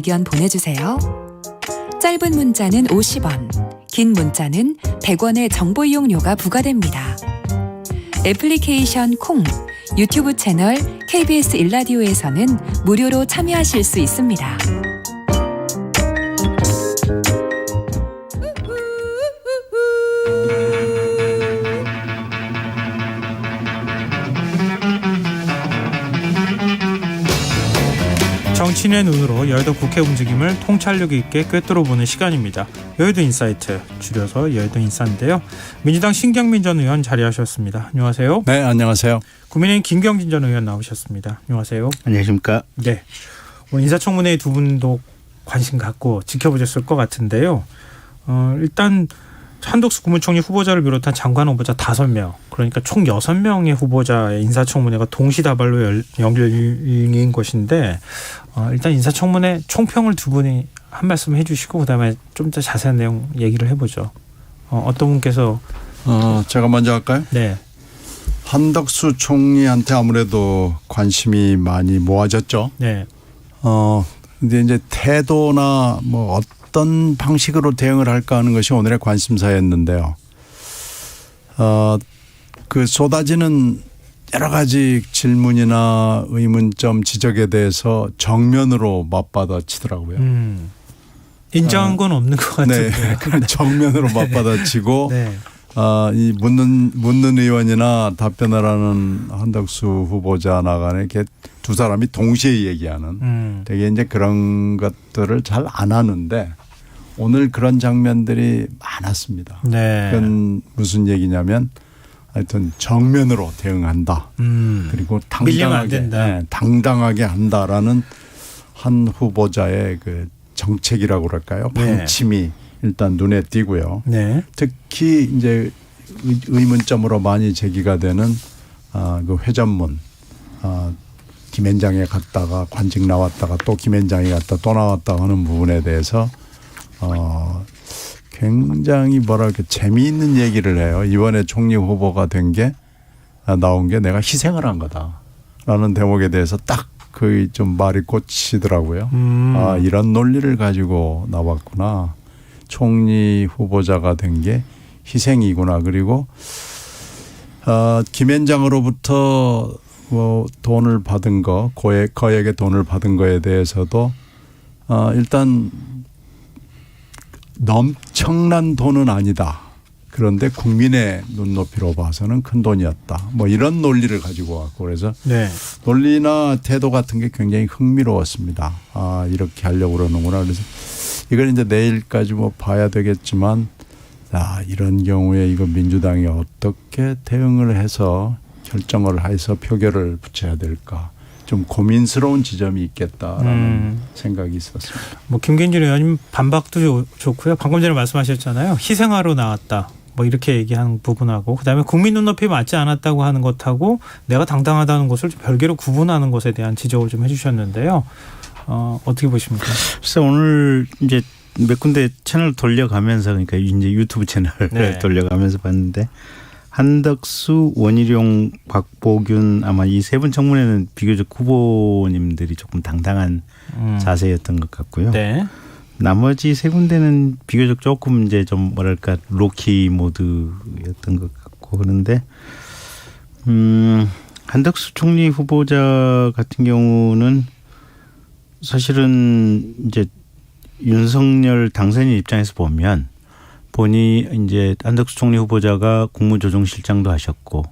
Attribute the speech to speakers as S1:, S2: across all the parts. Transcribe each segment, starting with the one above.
S1: 의견 보내주세요. 짧은 문자는 50원, 긴 문자는 100원의 정보 이용료가 부과됩니다. 애플리케이션 콩, 유튜브 채널 KBS 일라디오에서는 무료로 참여하실 수 있습니다.
S2: 정치인의 눈으로 여의도 국회 움직임을 통찰력 있게 꿰뚫어보는 시간입니다. 여의도 인사이트, 줄여서 여의도 인사인데요. 민주당 신경민 전 의원 자리하셨습니다. 안녕하세요.
S3: 네, 안녕하세요.
S2: 국민의힘 김경진 전 의원 나오셨습니다. 안녕하세요.
S3: 안녕하십니까.
S2: 네, 오늘 인사청문회 두 분도 관심 갖고 지켜보셨을 것 같은데요. 일단 한덕수 국무총리 후보자를 비롯한 장관 후보자 5명, 그러니까 총 6명의 후보자의 인사청문회가 동시다발로 열린 것인데 일단 인사청문회 총평을 두 분이 한 말씀 해주시고 그다음에 좀 더 자세한 내용 얘기를 해보죠. 어떤 분께서
S3: 제가 먼저 할까요?
S2: 네.
S3: 한덕수 총리한테 아무래도 관심이 많이 모아졌죠.
S2: 네.
S3: 근데 이제 태도나 뭐 어떤 방식으로 대응을 할까 하는 것이 오늘의 관심사였는데요. 그 쏟아지는 여러 가지 질문이나 의문점 지적에 대해서 정면으로 맞받아치더라고요.
S2: 인정한 건 없는 것 같은데.
S3: 네, 정면으로 맞받아치고
S2: 네.
S3: 이 묻는 의원이나 답변하라는 한덕수 후보자 나간에 이렇게 두 사람이 동시에 얘기하는 되게 이제 그런 것들을 잘 안 하는데 오늘 그런 장면들이 많았습니다.
S2: 네.
S3: 그건 무슨 얘기냐면 하여튼 정면으로 대응한다. 그리고
S2: 밀리면 안 된다.
S3: 네, 당당하게 한다라는 한 후보자의 그 정책이라고 그럴까요?
S2: 네.
S3: 방침이 일단 눈에 띄고요.
S2: 네.
S3: 특히 이제 의문점으로 많이 제기가 되는 그 회전문, 김앤장에 갔다가 관직 나왔다가 또 김앤장에 갔다 또 나왔다 하는 부분에 대해서 굉장히 뭐랄까 재미있는 얘기를 해요. 이번에 총리 후보가 된 게 나온 게 내가 희생을 한 거다라는 대목에 대해서 딱 그 좀 말이 꽂히더라고요. 이런 논리를 가지고 나왔구나. 총리 후보자가 된 게 희생이구나. 그리고 김앤장으로부터 뭐 돈을 받은 거, 거액의 돈을 받은 거에 대해서도 일단 엄청난 돈은 아니다. 그런데 국민의 눈높이로 봐서는 큰 돈이었다. 뭐 이런 논리를 가지고 왔고 그래서
S2: 네.
S3: 논리나 태도 같은 게 굉장히 흥미로웠습니다. 이렇게 하려고 그러는구나. 그래서 이걸 이제 내일까지 뭐 봐야 되겠지만 이런 경우에 이거 민주당이 어떻게 대응을 해서 결정을 해서 표결을 붙여야 될까. 좀 고민스러운 지점이 있겠다라는 생각이 있었습니다.
S2: 뭐 김경진 의원님 반박도 좋고요. 방금 전에 말씀하셨잖아요. 희생하러 나왔다. 뭐 이렇게 얘기하는 부분하고 그다음에 국민 눈높이에 맞지 않았다고 하는 것하고 내가 당당하다는 것을 좀 별개로 구분하는 것에 대한 지적을 좀 해주셨는데요. 어떻게 보십니까?
S4: 그래서 오늘 이제 몇 군데 채널 돌려가면서 그러니까 이제 유튜브 채널
S2: 네.
S4: 돌려가면서 봤는데 한덕수, 원희룡, 박보균 아마 이 세 분 청문회는 비교적 후보님들이 조금 당당한 자세였던 것 같고요.
S2: 네. 나머지
S4: 세 군데는 비교적 조금 이제 좀 뭐랄까 로키 모드였던 것 같고 그런데 한덕수 총리 후보자 같은 경우는 사실은 이제 윤석열 당선인 입장에서 보면 본이 이제 한덕수 총리 후보자가 국무조정실장도 하셨고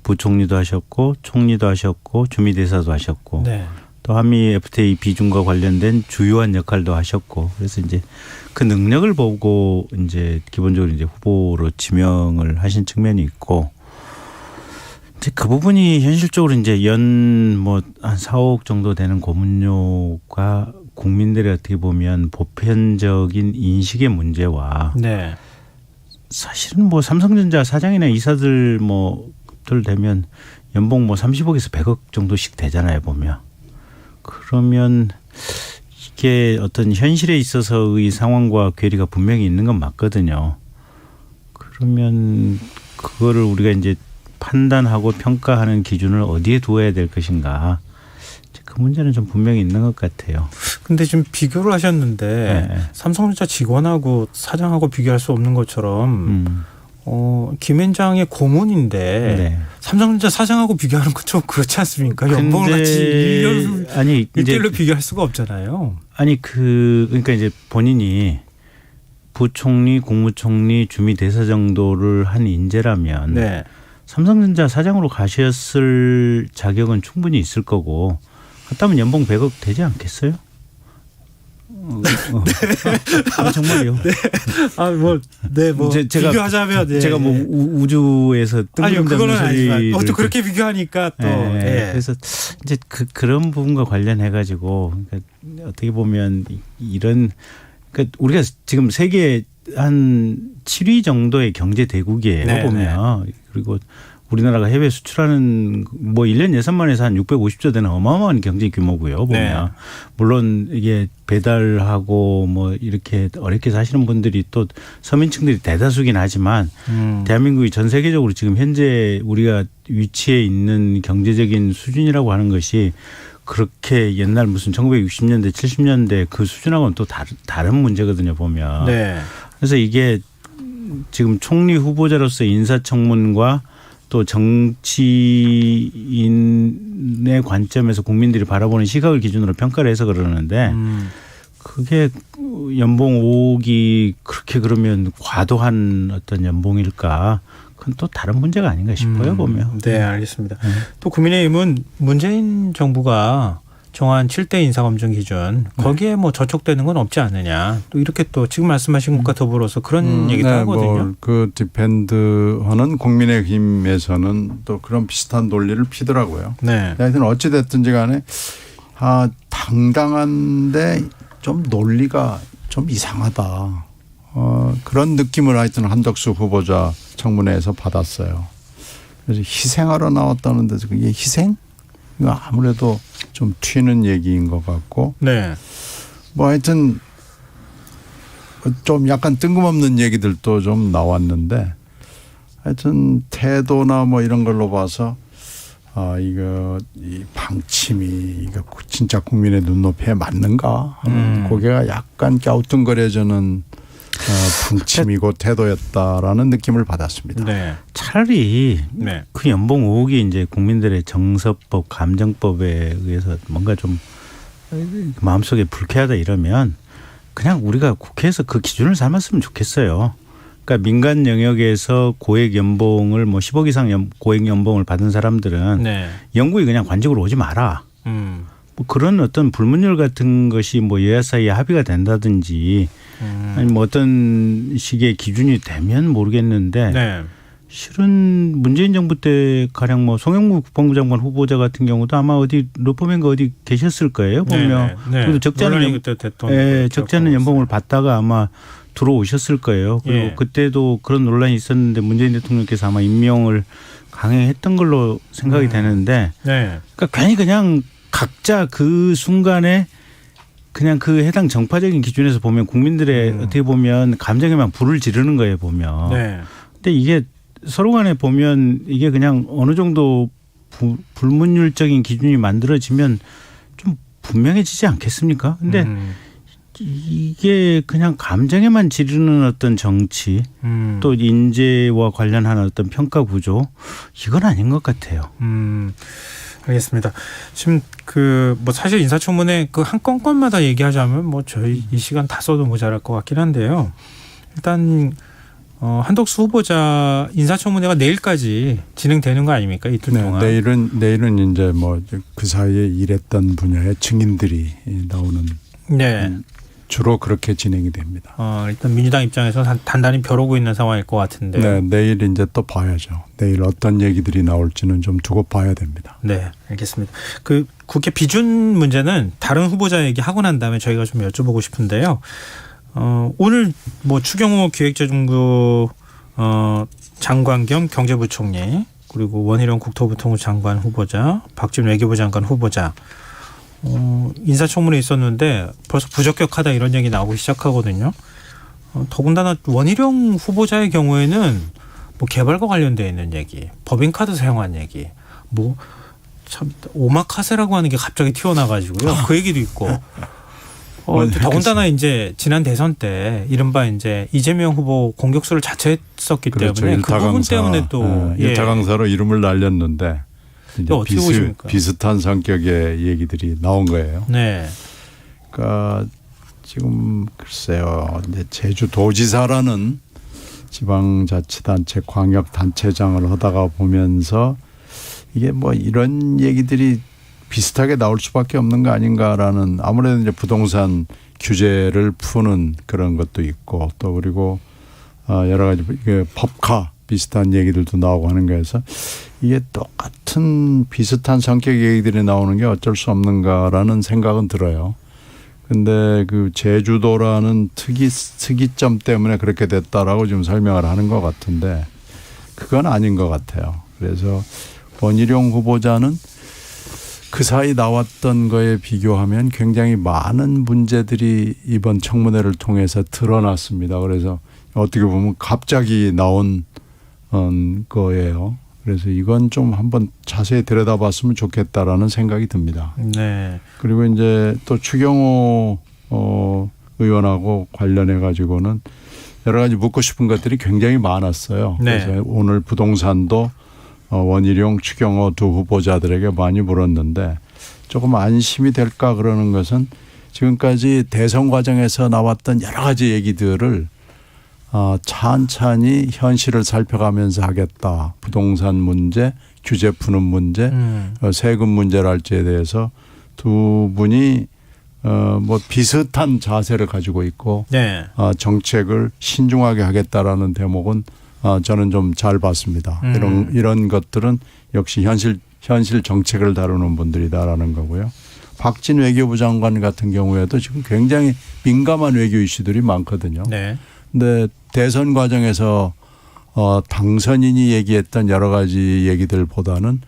S4: 부총리도 하셨고 총리도 하셨고 주미대사도 하셨고
S2: 네.
S4: 또 한미 FTA 비준과 관련된 주요한 역할도 하셨고 그래서 이제 그 능력을 보고 이제 기본적으로 이제 후보로 지명을 하신 측면이 있고 이제 그 부분이 현실적으로 이제 연 뭐 한 4억 정도 되는 고문료가 국민들이 어떻게 보면 보편적인 인식의 문제와
S2: 네.
S4: 사실은 뭐 삼성전자 사장이나 이사들 뭐들 되면 연봉 뭐 30억에서 100억 정도씩 되잖아요 보면. 그러면 이게 어떤 현실에 있어서의 상황과 괴리가 분명히 있는 건 맞거든요. 그러면 그거를 우리가 이제 판단하고 평가하는 기준을 어디에 두어야 될 것인가. 그 문제는 좀 분명히 있는 것 같아요.
S2: 근데 지금 비교를 하셨는데
S4: 네.
S2: 삼성전자 직원하고 사장하고 비교할 수 없는 것처럼 김앤장의 고문인데
S4: 네.
S2: 삼성전자 사장하고 비교하는 건 좀 그렇지 않습니까? 연봉을 같이
S4: 아니
S2: 일대일로 비교할 수가 없잖아요.
S4: 아니 그러니까 이제 본인이 부총리, 국무총리, 주미대사 정도를 한 인재라면
S2: 네.
S4: 삼성전자 사장으로 가셨을 자격은 충분히 있을 거고 그렇다면 연봉 100억 되지 않겠어요? 정말요.
S2: 네. 뭐
S4: 제가
S2: 비교하자면 네.
S4: 제가 뭐 우주에서
S2: 아니요, 그거는 아니지만
S4: 소리를
S2: 또 그렇게 비교하니까 또 예.
S4: 그래서 이제 그런 부분과 관련해 가지고 그러니까 어떻게 보면 이런 그러니까 우리가 지금 세계 한 7위 정도의 경제 대국이에요.
S2: 네,
S4: 보면 그리고 우리나라가 해외 수출하는 뭐 1년 예산만 해서 한 650조 되는 어마어마한 경제 규모고요. 보면
S2: 네.
S4: 물론 이게 배달하고 뭐 이렇게 어렵게 사시는 분들이 또 서민층들이 대다수긴 하지만 대한민국이 전 세계적으로 지금 현재 우리가 위치해 있는 경제적인 수준이라고 하는 것이 그렇게 옛날 무슨 1960년대 70년대 그 수준하고는 또 다른 문제거든요. 보면.
S2: 네.
S4: 그래서 이게 지금 총리 후보자로서 인사청문과 또 정치인의 관점에서 국민들이 바라보는 시각을 기준으로 평가를 해서 그러는데 그게 연봉 5억이 그렇게 그러면 과도한 어떤 연봉일까? 그건 또 다른 문제가 아닌가 싶어요. 보면.
S2: 네, 알겠습니다. 또 국민의힘은 문재인 정부가 정한 7대 인사검증 기준 거기에 뭐 저촉되는 건 없지 않느냐. 또 이렇게 또 지금 말씀하신 것과 더불어서 그런 얘기도 하거든요.
S3: 그 디펜드하는 국민의힘에서는 또 그런 비슷한 논리를 피더라고요.
S2: 네.
S3: 하여튼 어찌 됐든지 간에 당당한데 좀 논리가 좀 이상하다. 그런 느낌을 하여튼 한덕수 후보자 청문회에서 받았어요. 그래서 희생하러 나왔다는 데서 그게 희생? 이거 아무래도 좀 튀는 얘기인 것 같고.
S2: 네.
S3: 뭐 하여튼 좀 약간 뜬금없는 얘기들도 좀 나왔는데 하여튼 태도나 뭐 이런 걸로 봐서 이거 이 방침이 이거 진짜 국민의 눈높이에 맞는가 하는 고개가 약간 갸우뚱거려지는 방침이고 태도였다라는 느낌을 받았습니다.
S2: 네.
S4: 차라리
S2: 네.
S4: 그 연봉 5억이 이제 국민들의 정서법, 감정법에 의해서 뭔가 좀 마음속에 불쾌하다 이러면 그냥 우리가 국회에서 그 기준을 삼았으면 좋겠어요. 그러니까 민간 영역에서 고액 연봉을 뭐 10억 이상 고액 연봉을 받은 사람들은
S2: 네.
S4: 영구히 그냥 관직으로 오지 마라. 뭐 그런 어떤 불문율 같은 것이 뭐 여야 사이에 합의가 된다든지 아니 뭐 어떤 식의 기준이 되면 모르겠는데
S2: 네.
S4: 실은 문재인 정부 때 가령 뭐 송영무 국방부 장관 후보자 같은 경우도 아마 어디 로펌인가 어디 계셨을 거예요. 보면
S2: 네.
S4: 적지 않은 연봉을 받다가 아마 들어오셨을 거예요. 그리고
S2: 예.
S4: 그때도 그런 논란이 있었는데 문재인 대통령께서 아마 임명을 강행했던 걸로 생각이 되는데
S2: 네.
S4: 그러니까 괜히 그냥 각자 그 순간에 그냥 그 해당 정파적인 기준에서 보면 국민들의 어떻게 보면 감정에만 불을 지르는 거예요. 보면.
S2: 네.
S4: 근데 이게 서로 간에 보면 이게 그냥 어느 정도 불문율적인 기준이 만들어지면 좀 분명해지지 않겠습니까? 근데 이게 그냥 감정에만 지르는 어떤 정치 또 인재와 관련한 어떤 평가 구조 이건 아닌 것 같아요.
S2: 알겠습니다. 지금 뭐 사실 인사청문회 그 한 건마다 얘기하자면 뭐 저희 이 시간 다 써도 모자랄 것 같긴 한데요. 일단 한덕수 후보자 인사청문회가 내일까지 진행되는 거 아닙니까? 이틀 동안.
S3: 내일은 이제 뭐 그 사이에 일했던 분야의 증인들이 나오는.
S2: 네.
S3: 주로 그렇게 진행이 됩니다.
S2: 일단 민주당 입장에서 단단히 벼르고 있는 상황일 것 같은데요.
S3: 네, 내일 이제 또 봐야죠. 내일 어떤 얘기들이 나올지는 좀 두고 봐야 됩니다.
S2: 네, 알겠습니다. 그 국회 비준 문제는 다른 후보자 얘기하고 난 다음에 저희가 좀 여쭤보고 싶은데요. 오늘 뭐 추경호 기획재정부 장관 겸 경제부총리 그리고 원희룡 국토부통부 장관 후보자, 박지원 외교부 장관 후보자 인사청문회 있었는데 벌써 부적격하다 이런 얘기 나오기 시작하거든요. 더군다나 원희룡 후보자의 경우에는 뭐 개발과 관련되어 있는 얘기, 법인카드 사용한 얘기, 뭐 참 오마카세라고 하는 게 갑자기 튀어나와가지고요. 그 얘기도 있고 더군다나 이제 지난 대선 때 이른바 이제 이재명 후보 공격수를 자처했었기
S3: 그렇죠.
S2: 때문에 그 부분 때문에 또
S3: 일타 강사로 이름을 날렸는데 이제
S2: 어떻게 보십니까?
S3: 비슷한 성격의 얘기들이 나온 거예요.
S2: 네.
S3: 그러니까 지금 글쎄요. 이제 제주도지사라는 지방자치단체 광역단체장을 하다가 보면서 이게 뭐 이런 얘기들이 비슷하게 나올 수밖에 없는 거 아닌가라는 아무래도 이제 부동산 규제를 푸는 그런 것도 있고 또 그리고 여러 가지 법카 비슷한 얘기들도 나오고 하는 거에서 이게 똑같은 비슷한 성격의 얘기들이 나오는 게 어쩔 수 없는가라는 생각은 들어요. 근데 그 제주도라는 특이점 때문에 그렇게 됐다라고 지금 설명을 하는 것 같은데 그건 아닌 것 같아요. 그래서 원희룡 후보자는 그 사이 나왔던 거에 비교하면 굉장히 많은 문제들이 이번 청문회를 통해서 드러났습니다. 그래서 어떻게 보면 갑자기 나온 거예요. 그래서 이건 좀 한번 자세히 들여다봤으면 좋겠다라는 생각이 듭니다.
S2: 네.
S3: 그리고 이제 또 추경호 의원하고 관련해 가지고는 여러 가지 묻고 싶은 것들이 굉장히 많았어요.
S2: 네.
S3: 그래서 오늘 부동산도 원희룡, 추경호 두 후보자들에게 많이 물었는데 조금 안심이 될까 그러는 것은 지금까지 대선 과정에서 나왔던 여러 가지 얘기들을 찬찬히 현실을 살펴가면서 하겠다. 부동산 문제, 규제 푸는 문제, 세금 문제랄지에 대해서 두 분이 뭐 비슷한 자세를 가지고 있고
S2: 네.
S3: 정책을 신중하게 하겠다라는 대목은 저는 좀 잘 봤습니다. 이런 것들은 역시 현실 정책을 다루는 분들이다라는 거고요. 박진 외교부 장관 같은 경우에도 지금 굉장히 민감한 외교 이슈들이 많거든요.
S2: 네.
S3: 근데 대선 과정에서 당선인이 얘기했던 여러 가지 얘기들보다는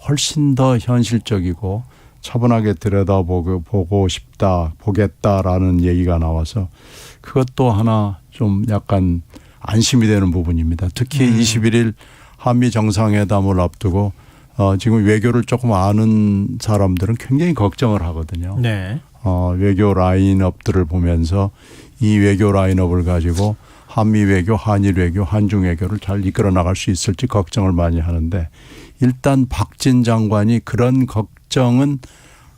S3: 훨씬 더 현실적이고 차분하게 들여다보고 싶다, 보겠다라는 얘기가 나와서 그것도 하나 좀 약간 안심이 되는 부분입니다. 특히 21일 한미 정상회담을 앞두고 지금 외교를 조금 아는 사람들은 굉장히 걱정을 하거든요.
S2: 네.
S3: 외교 라인업들을 보면서 이 외교 라인업을 가지고 한미 외교, 한일 외교, 한중 외교를 잘 이끌어 나갈 수 있을지 걱정을 많이 하는데 일단 박진 장관이 그런 걱정은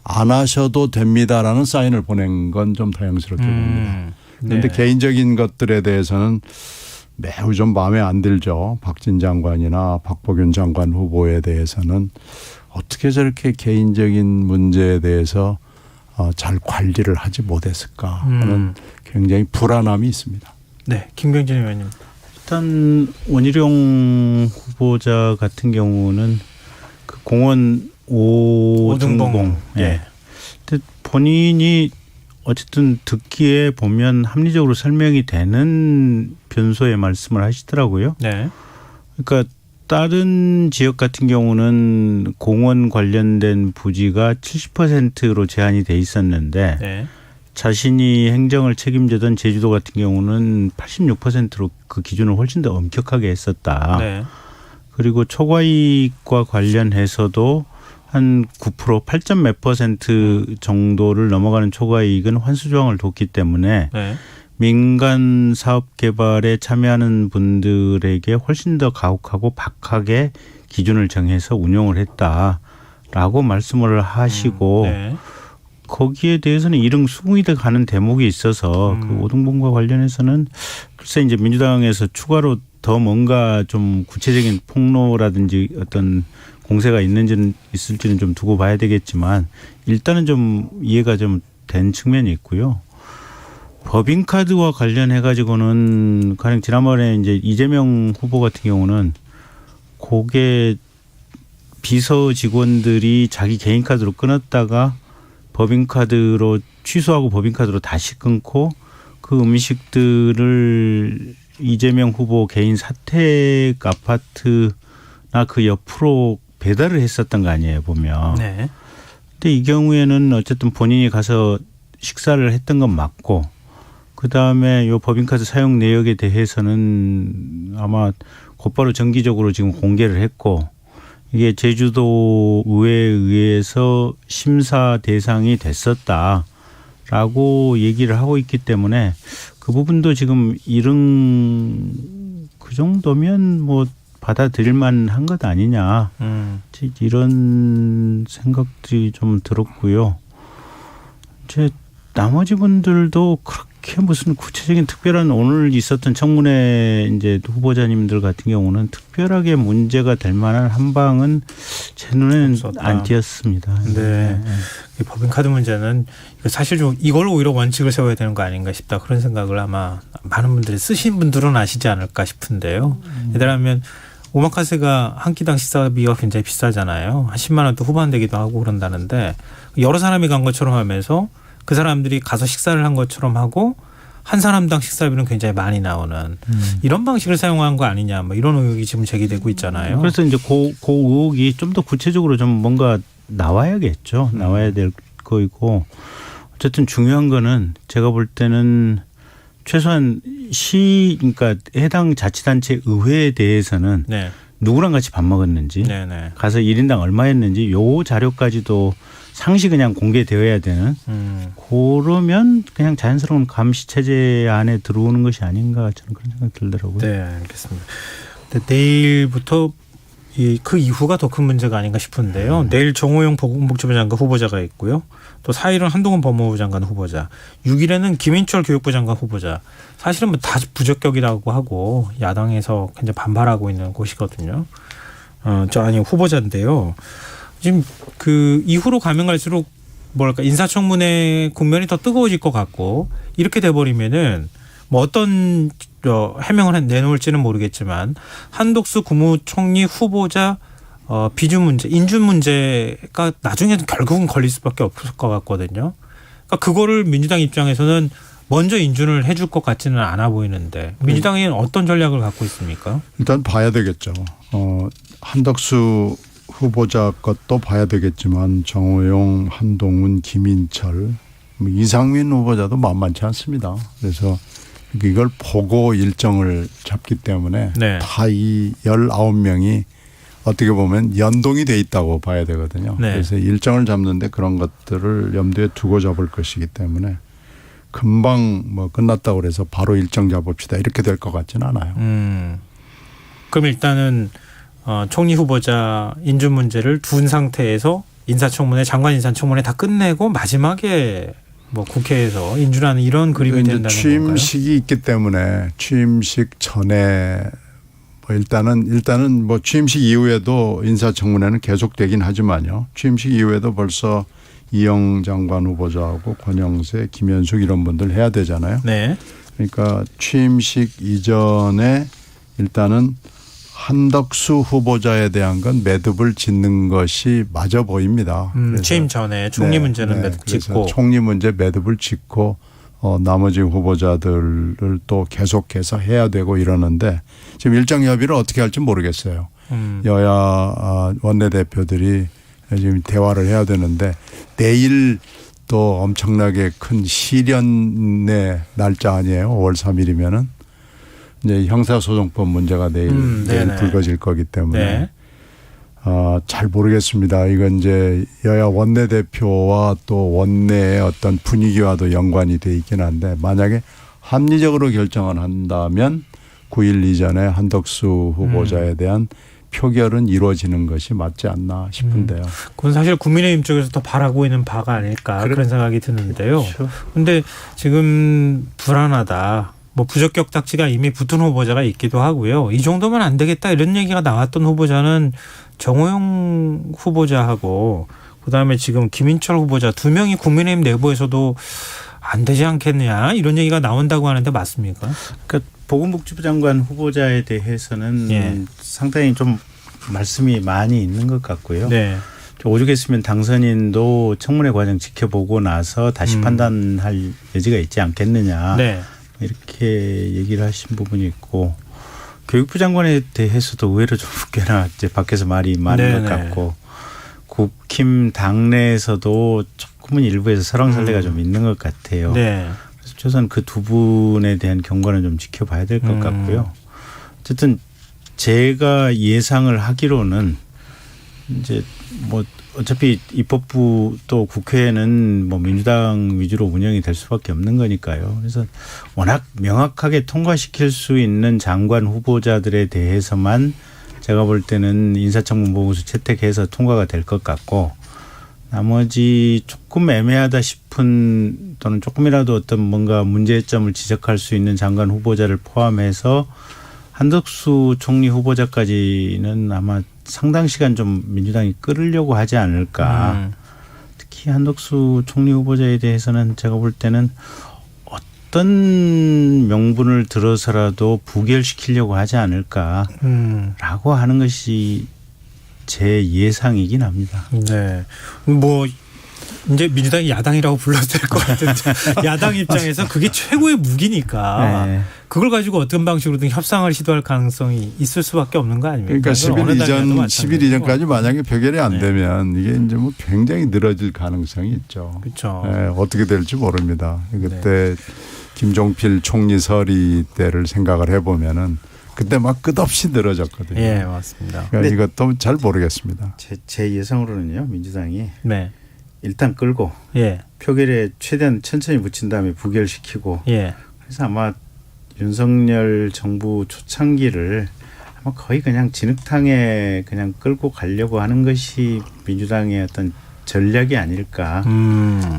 S3: 안 하셔도 됩니다라는 사인을 보낸 건 좀 다행스럽게 봅니다. 그런데
S2: 네.
S3: 개인적인 것들에 대해서는 매우 좀 마음에 안 들죠. 박진 장관이나 박보균 장관 후보에 대해서는 어떻게 저렇게 개인적인 문제에 대해서 잘 관리를 하지 못했을까 하는 굉장히 불안함이 있습니다.
S2: 네. 김병진 의원님.
S4: 일단 원희룡 후보자 같은 경우는 그 공원 오등봉.
S2: 예.
S4: 근데 본인이 어쨌든 듣기에 보면 합리적으로 설명이 되는 변소의 말씀을 하시더라고요.
S2: 네.
S4: 그러니까 다른 지역 같은 경우는 공원 관련된 부지가 70%로 제한이 돼 있었는데
S2: 네.
S4: 자신이 행정을 책임지던 제주도 같은 경우는 86%로 그 기준을 훨씬 더 엄격하게 했었다.
S2: 네.
S4: 그리고 초과이익과 관련해서도 한 9% 8점 몇 % 정도를 넘어가는 초과이익은 환수 조항을 뒀기 때문에
S2: 네.
S4: 민간 사업 개발에 참여하는 분들에게 훨씬 더 가혹하고 박하게 기준을 정해서 운용을 했다라고 말씀을 하시고
S2: 네.
S4: 거기에 대해서는 일응수긍이 가는 대목이 있어서 그 오등봉과 관련해서는 글쎄 이제 민주당에서 추가로 더 뭔가 좀 구체적인 폭로라든지 어떤 공세가 있을지는 좀 두고 봐야 되겠지만 일단은 좀 이해가 좀 된 측면이 있고요. 법인카드와 관련해 가지고는 가령 지난번에 이제 이재명 후보 같은 경우는 그게 비서 직원들이 자기 개인 카드로 끊었다가 법인카드로 취소하고 법인카드로 다시 끊고 그 음식들을 이재명 후보 개인 사택 아파트나 그 옆으로 배달을 했었던 거 아니에요, 보면.
S2: 네.
S4: 근데 이 경우에는 어쨌든 본인이 가서 식사를 했던 건 맞고 그다음에 요 법인카드 사용 내역에 대해서는 아마 곧바로 정기적으로 지금 공개를 했고 이게 제주도 의회에 의해서 심사 대상이 됐었다라고 라고 얘기를 하고 있기 때문에 그 부분도 지금 그 정도면 뭐 받아들일 만한 것 아니냐. 이런 생각들이 좀 들었고요. 이제 나머지 분들도 그렇게 무슨 구체적인 특별한 오늘 있었던 청문회 이제 후보자님들 같은 경우는 특별하게 문제가 될 만한 한 방은 제 눈에는
S2: 없었다.
S4: 안 띄었습니다.
S2: 네. 이 법인카드 문제는 사실 좀 이걸 오히려 원칙을 세워야 되는 거 아닌가 싶다. 그런 생각을 아마 많은 분들이 쓰신 분들은 아시지 않을까 싶은데요. 예를 들면 오마카세가 한 끼당 식사비가 굉장히 비싸잖아요. 한 10만 원도 후반되기도 하고 그런다는데 여러 사람이 간 것처럼 하면서 그 사람들이 가서 식사를 한 것처럼 하고 한 사람당 식사비는 굉장히 많이 나오는 이런 방식을 사용한 거 아니냐 뭐 이런 의혹이 지금 제기되고 있잖아요.
S4: 그래서 이제 그 의혹이 좀 더 구체적으로 좀 뭔가 나와야겠죠. 나와야 될 거이고 어쨌든 중요한 거는 제가 볼 때는 최소한 그러니까 해당 자치단체 의회에 대해서는
S2: 네.
S4: 누구랑 같이 밥 먹었는지
S2: 네네.
S4: 가서 1인당 얼마였는지 요 자료까지도 상시 그냥 공개되어야 되는 그러면 그냥 자연스러운 감시 체제 안에 들어오는 것이 아닌가 저는 그런 생각이 들더라고요.
S2: 네, 알겠습니다. 근데 내일부터 그 이후가 더 큰 문제가 아닌가 싶은데요. 내일 정호영 보건복지부 장관 후보자가 있고요. 또 4일은 한동훈 법무부 장관 후보자, 6일에는 김인철 교육부 장관 후보자. 사실은 뭐 다 부적격이라고 하고 야당에서 굉장히 반발하고 있는 곳이거든요. 후보자인데요. 지금 그 이후로 가면 갈수록 뭐랄까 인사청문회 국면이 더 뜨거워질 것 같고 이렇게 돼버리면은 뭐 어떤 해명을 내놓을지는 모르겠지만 한덕수 국무총리 후보자 비준 문제, 인준 문제가 나중에는 결국은 걸릴 수밖에 없을 것 같거든요. 그러니까 그거를 민주당 입장에서는 먼저 인준을 해줄 것 같지는 않아 보이는데 민주당에는 어떤 전략을 갖고 있습니까?
S3: 일단 봐야 되겠죠. 한덕수 후보자 것도 봐야 되겠지만 정호영, 한동훈, 김인철, 이상민 후보자도 만만치 않습니다. 그래서 이걸 보고 일정을 잡기 때문에
S2: 네.
S3: 다 이 19명이 어떻게 보면 연동이 돼 있다고 봐야 되거든요.
S2: 네.
S3: 그래서 일정을 잡는데 그런 것들을 염두에 두고 잡을 것이기 때문에 금방 뭐 끝났다고 그래서 바로 일정 잡읍시다 이렇게 될 것 같지는 않아요.
S2: 그럼 일단은 총리 후보자 인준 문제를 둔 상태에서 인사청문회, 장관 인사청문회 다 끝내고 마지막에 뭐 국회에서 인준하는 이런 그림이 된다는 건가요?
S3: 취임식이 있기 때문에 취임식 전에 뭐 일단은 뭐 취임식 이후에도 인사청문회는 계속되긴 하지만요. 취임식 이후에도 벌써 이영 장관 후보자하고 권영세, 김현숙 이런 분들 해야 되잖아요.
S2: 네.
S3: 그러니까 취임식 이전에 일단은 한덕수 후보자에 대한 건 매듭을 짓는 것이 맞아 보입니다.
S2: 취임 전에 총리 문제는 매듭 짓고.
S3: 총리 문제 매듭을 짓고 나머지 후보자들을 또 계속해서 해야 되고 이러는데 지금 일정 협의를 어떻게 할지 모르겠어요. 여야 원내대표들이 지금 대화를 해야 되는데 내일 또 엄청나게 큰 실연의 날짜 아니에요. 5월 3일이면은. 이제 형사소송법 문제가 내일 불거질 거기 때문에
S2: 네.
S3: 잘 모르겠습니다. 이건 이제 여야 원내대표와 또 원내의 어떤 분위기와도 연관이 돼 있긴 한데 만약에 합리적으로 결정을 한다면 9일 이전에 한덕수 후보자에 대한 표결은 이루어지는 것이 맞지 않나 싶은데요.
S2: 그건 사실 국민의힘 쪽에서 더 바라고 있는 바가 아닐까 그런 생각이 드는데요. 그런데 지금 불안하다. 뭐 부적격 딱지가 이미 붙은 후보자가 있기도 하고요. 이 정도면 안 되겠다 이런 얘기가 나왔던 후보자는 정호영 후보자하고 그다음에 지금 김인철 후보자 두 명이 국민의힘 내부에서도 안 되지 않겠냐 이런 얘기가 나온다고 하는데 맞습니까?
S4: 그러니까 보건복지부 장관 후보자에 대해서는 상당히 좀 말씀이 많이 있는 것 같고요.
S2: 네.
S4: 오죽했으면 당선인도 청문회 과정 지켜보고 나서 다시 판단할 여지가 있지 않겠느냐.
S2: 네.
S4: 이렇게 얘기를 하신 부분이 있고 교육부 장관에 대해서도 의외로 좀 꽤나 이제 밖에서 말이 많은 것 같고 국힘 당내에서도 조금은 일부에서 설왕설래가 좀 있는 것 같아요.
S2: 네.
S4: 그래서 최소한 그 두 분에 대한 경과는 좀 지켜봐야 될 것 같고요. 어쨌든 제가 예상을 하기로는 이제 뭐 어차피 입법부 또 국회는 뭐 민주당 위주로 운영이 될 수밖에 없는 거니까요. 그래서 워낙 명확하게 통과시킬 수 있는 장관 후보자들에 대해서만 제가 볼 때는 인사청문 보고서 채택해서 통과가 될 것 같고, 나머지 조금 애매하다 싶은 또는 조금이라도 어떤 뭔가 문제점을 지적할 수 있는 장관 후보자를 포함해서 한덕수 총리 후보자까지는 아마 상당 시간 좀 민주당이 끌으려고 하지 않을까. 특히 한덕수 총리 후보자에 대해서는 제가 볼 때는 어떤 명분을 들어서라도 부결시키려고 하지 않을까라고 하는 것이 제 예상이긴 합니다.
S2: 네. 뭐 이제 민주당이 야당이라고 불러도 될 것 같은데 야당 입장에서 그게 최고의 무기니까
S4: 네.
S2: 그걸 가지고 어떤 방식으로든 협상을 시도할 가능성이 있을 수밖에 없는 거 아닙니까?
S3: 그러니까 10일 이전까지 만약에 표결이 안
S2: 네.
S3: 되면 이게 이제 뭐 굉장히 늘어질 가능성이 있죠.
S2: 그렇죠.
S3: 네, 어떻게 될지 모릅니다. 그때 김종필 총리 서리 때를 생각을 해보면은 그때 막 끝없이 늘어졌거든요.
S2: 예, 맞습니다.
S3: 그러니까 이것도 잘 모르겠습니다.
S4: 제 예상으로는요, 민주당이
S2: 네.
S4: 일단 끌고
S2: 예.
S4: 표결에 최대한 천천히 붙인 다음에 부결시키고,
S2: 예.
S4: 그래서 아마 윤석열 정부 초창기를 아마 거의 그냥 진흙탕에 그냥 끌고 가려고 하는 것이 민주당의 어떤 전략이 아닐까.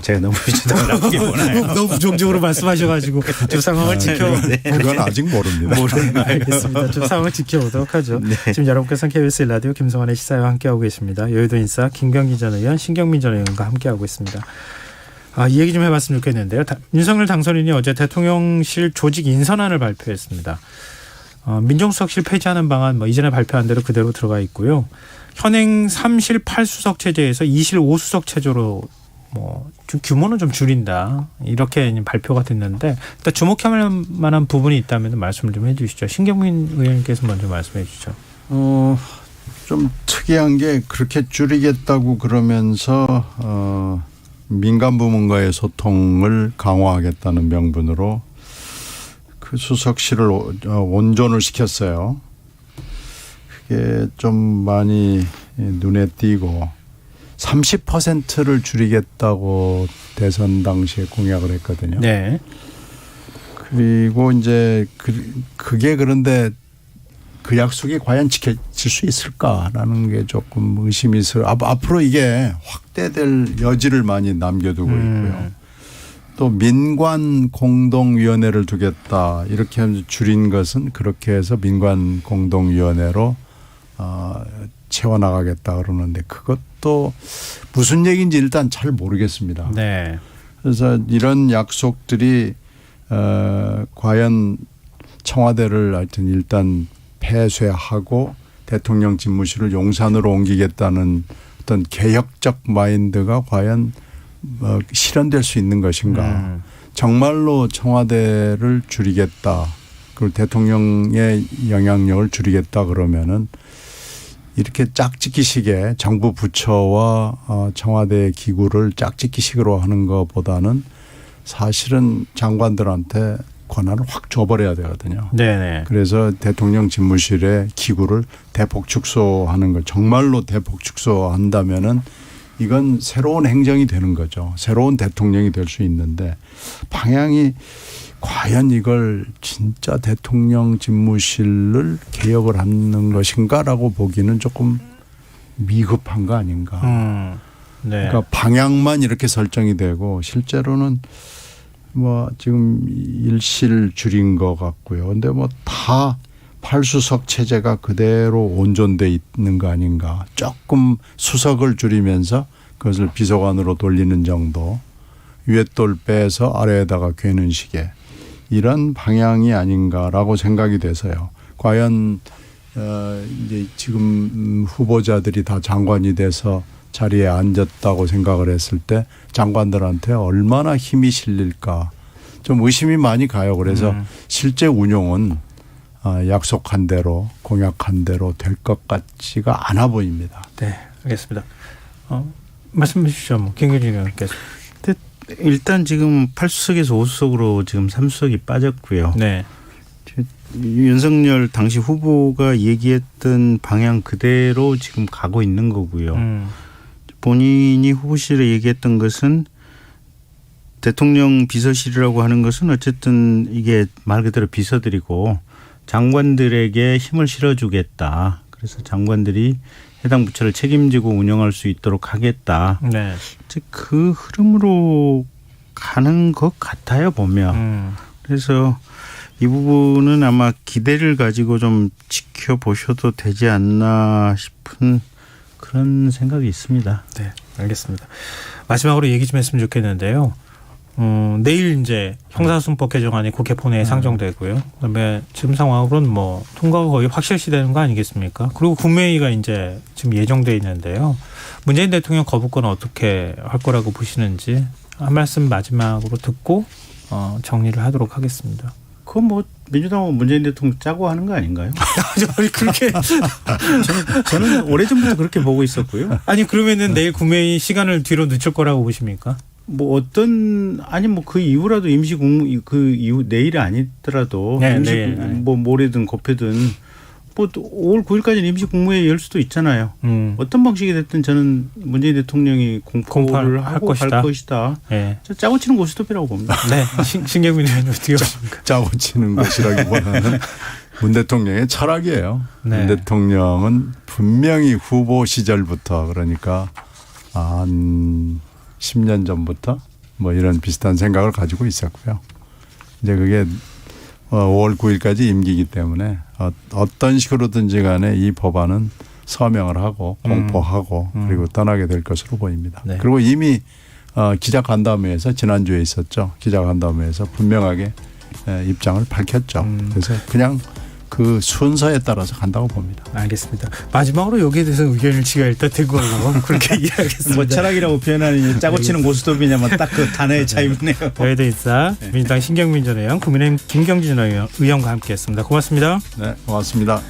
S4: 제가 너무 민주당을 나쁘게 보나요?
S2: 너무 부정적으로 말씀하셔가지고 좀 상황을
S3: 그건 아직 모릅니다.
S2: 알겠습니다. 좀 상황을 지켜보도록 하죠.
S4: 네.
S2: 지금 여러분께서는 KBS 라디오 김성환의 시사와 함께하고 계십니다. 여의도 인사 김경기 전 의원, 신경민 전 의원과 함께하고 있습니다. 이 얘기 좀 해봤으면 좋겠는데요. 윤석열 당선인이 어제 대통령실 조직 인선안을 발표했습니다. 민정수석실 폐지하는 방안 뭐 이전에 발표한 대로 그대로 들어가 있고요. 현행 3실 8수석 체제에서 2실 5수석 체제로 뭐 좀 규모는 좀 줄인다 이렇게 발표가 됐는데, 일단 주목할 만한 부분이 있다면 말씀을 좀 해주시죠. 신경민 의원님께서 먼저 말씀해 주시죠.
S3: 좀 특이한 게 그렇게 줄이겠다고 그러면서 민간 부문과의 소통을 강화하겠다는 명분으로 그 수석실을 온전을 시켰어요. 그게 좀 많이 눈에 띄고 30%를 줄이겠다고 대선 당시에 공약을 했거든요.
S2: 네.
S3: 그리고 이제 그게 그런데 그 약속이 과연 지켜질 수 있을까라는 게 조금 의심이 있어요. 앞으로 이게 확대될 여지를 많이 남겨두고 있고요. 또 민관 공동위원회를 두겠다 이렇게 하면서 줄인 것은 그렇게 해서 민관 공동위원회로 채워나가겠다 그러는데 그것도 무슨 얘기인지 일단 잘 모르겠습니다.
S2: 네.
S3: 그래서 이런 약속들이 과연 청와대를 하여튼 일단 폐쇄하고 대통령 집무실을 용산으로 옮기겠다는 어떤 개혁적 마인드가 과연 실현될 수 있는 것인가. 정말로 청와대를 줄이겠다. 그리고 대통령의 영향력을 줄이겠다 그러면은 이렇게 짝짓기식의 정부 부처와 청와대 기구를 짝짓기식으로 하는 것보다는 사실은 장관들한테 권한을 확 줘버려야 되거든요.
S2: 네네.
S3: 그래서 대통령 집무실의 기구를 대폭 축소하는 걸 정말로 대폭 축소한다면은 이건 새로운 행정이 되는 거죠. 새로운 대통령이 될 수 있는데 방향이 과연 이걸 진짜 대통령 집무실을 개혁을 하는 것인가라고 보기는 조금 미흡한 거 아닌가.
S2: 네.
S3: 그러니까 방향만 이렇게 설정이 되고 실제로는 뭐 지금 일실 줄인 것 같고요. 근데 뭐 다 8수석 체제가 그대로 온전돼 있는 거 아닌가. 조금 수석을 줄이면서 그것을 비서관으로 돌리는 정도. 위에 돌 빼서 아래에다가 괴는 식의 이런 방향이 아닌가라고 생각이 돼서요. 과연 이제 지금 후보자들이 다 장관이 돼서 자리에 앉았다고 생각을 했을 때 장관들한테 얼마나 힘이 실릴까 좀 의심이 많이 가요. 그래서 실제 운용은 약속한 대로 공약한 대로 될 것 같지가 않아 보입니다.
S2: 네, 알겠습니다. 말씀해 주시죠. 뭐 김경진 의원께서.
S4: 일단 지금 8수석에서 5수석으로 지금 3수석이 빠졌고요.
S2: 네.
S4: 윤석열 당시 후보가 얘기했던 방향 그대로 지금 가고 있는 거고요. 본인이 후보실에 얘기했던 것은 대통령 비서실이라고 하는 것은 어쨌든 이게 말 그대로 비서들이고 장관들에게 힘을 실어주겠다. 그래서 장관들이 해당 부처를 책임지고 운영할 수 있도록 하겠다.
S2: 네.
S4: 그 흐름으로 가는 것 같아요, 보면. 그래서 이 부분은 아마 기대를 가지고 좀 지켜보셔도 되지 않나 싶은 그런 생각이 있습니다.
S2: 네, 알겠습니다. 마지막으로 얘기 좀 했으면 좋겠는데요. 내일 이제 형사소송법 개정안이 국회 본회의에 상정되고요. 그다음에 지금 상황으로는 뭐 통과가 거의 확실시되는 거 아니겠습니까? 그리고 국무회의가 이제 지금 예정돼 있는데요. 문재인 대통령 거부권은 어떻게 할 거라고 보시는지 한 말씀 마지막으로 듣고 정리를 하도록 하겠습니다.
S4: 그건 뭐 민주당은 문재인 대통령 짜고 하는 거 아닌가요?
S2: 그렇게
S4: 저는 오래전부터 그렇게 보고 있었고요.
S2: 아니 그러면은 내일 국무회의 시간을 뒤로 늦출 거라고 보십니까?
S4: 뭐 어떤 아니 뭐 그 이후라도 임시 국무 그 이후 내일이 아니더라도
S2: 네,
S4: 임시
S2: 내일.
S4: 뭐 모레든 고패든 뭐 5월 9일까지는 임시 국무회의 열 수도 있잖아요. 어떤 방식이 됐든 저는 문재인 대통령이 공포를 하고 갈 것이다.
S2: 네.
S4: 짜고 치는 고스톱이라고 봅니다.
S2: 네. 신경민 의원님 어떻게 보십니까?
S3: 짜고 치는 것이라기보다는 문 대통령의 철학이에요.
S2: 네.
S3: 문 대통령은 분명히 후보 시절부터 그러니까 한 10년 전부터 뭐 이런 비슷한 생각을 가지고 있었고요. 이제 그게 5월 9일까지 임기이기 때문에 어떤 식으로든지 간에 이 법안은 서명을 하고 공포하고 그리고 떠나게 될 것으로 보입니다.
S2: 네.
S3: 그리고 이미 기자간담회에서 지난주에 있었죠. 기자간담회에서 분명하게 입장을 밝혔죠. 그래서 그냥 그 순서에 따라서 간다고 봅니다.
S2: 알겠습니다. 마지막으로 여기에 대해서 의견을 지가 일단 들고 그렇게 이해하겠습니다.
S4: 뭐 철학이라고 표현하는 짜고 치는 고스톱이냐면 딱 그 단어의 차이네요.
S2: 여의도 인사 민주당 신경민 전 의원, 국민의힘 김경진 의원과 함께했습니다. 고맙습니다.
S3: 네, 고맙습니다.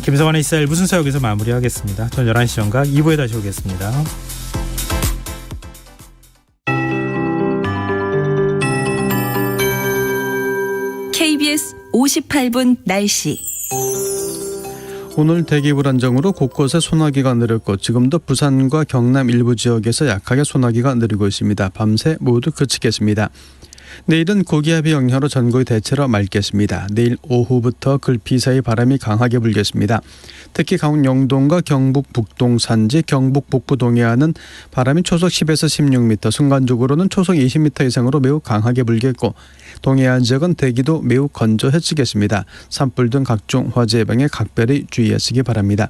S2: 김성환의 이사일 무슨 사 여기서 마무리하겠습니다. 전 11시 전각 2부에 다시 오겠습니다.
S5: KBS 58분 날씨.
S6: 오늘 대기 불안정으로 곳곳에 소나기가 내렸고 지금도 부산과 경남 일부 지역에서 약하게 소나기가 내리고 있습니다. 밤새 모두 그치겠습니다. 내일은 고기압의 영향으로 전국이 대체로 맑겠습니다. 내일 오후부터 글피 사이 바람이 강하게 불겠습니다. 특히 강원 영동과 경북 북동 산지, 경북 북부 동해안은 바람이 초속 10에서 16m, 순간적으로는 초속 20m 이상으로 매우 강하게 불겠고 동해안 지역은 대기도 매우 건조해지겠습니다. 산불 등 각종 화재 예방에 각별히 주의하시기 바랍니다.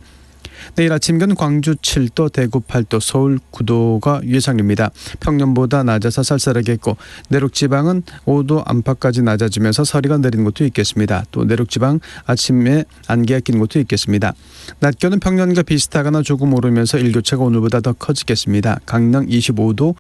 S6: 내일 아침경 광주 7도, 대구 8도, 서울 9도가 예상입니다. 평년보다 낮아서 쌀쌀하겠고 내륙지방은 5도 안팎까지 낮아지면서 서리가 내리는 곳도 있겠습니다. 또 내륙지방 아침에 안개가 낀 곳도 있겠습니다. 낮 기온은 평년과 비슷하거나 조금 오르면서 일교차가 오늘보다 더 커지겠습니다. 강릉 25도,